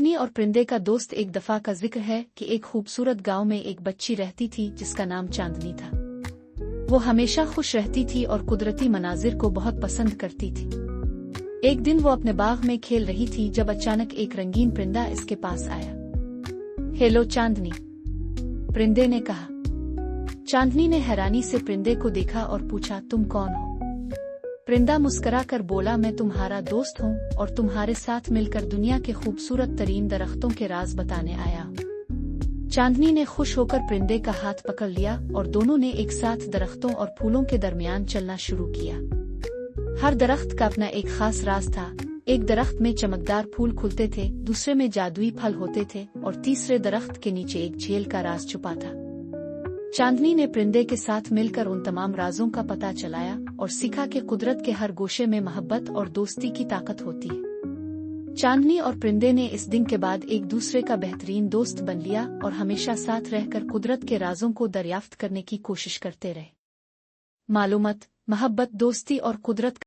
चांदनी और परिंदे का दोस्त एक दफा का जिक्र है कि एक खूबसूरत गांव में एक बच्ची रहती थी जिसका नाम चांदनी था। वो हमेशा खुश रहती थी और कुदरती मनाजिर को बहुत पसंद करती थी। एक दिन वो अपने बाग में खेल रही थी जब अचानक एक रंगीन परिंदा इसके पास आया। हेलो चांदनी, परिंदे ने कहा। चांदनी ने हैरानी से परिंदे को देखा और पूछा, तुम कौन हो? परिंदा मुस्कुराकर बोला, मैं तुम्हारा दोस्त हूँ और तुम्हारे साथ मिलकर दुनिया के खूबसूरत तरीन दरख्तों के राज बताने आया। चांदनी ने खुश होकर परिंदे का हाथ पकड़ लिया और दोनों ने एक साथ दरख्तों और फूलों के दरमियान चलना शुरू किया। हर दरख्त का अपना एक खास राज था। एक दरख्त में चमकदार फूल खुलते थे, दूसरे में जादुई फल होते थे और तीसरे दरख्त के नीचे एक झील का राज छुपा था। चांदनी ने परिंदे के साथ मिलकर उन तमाम राजों का पता चलाया और सीखा कि कुदरत के हर गोशे में मोहब्बत और दोस्ती की ताकत होती है। चांदनी और परिंदे ने इस दिन के बाद एक दूसरे का बेहतरीन दोस्त बन लिया और हमेशा साथ रहकर कुदरत के राजों को दरियाफ्त करने की कोशिश करते रहे। मालूमात, मोहब्बत, दोस्ती और कुदरत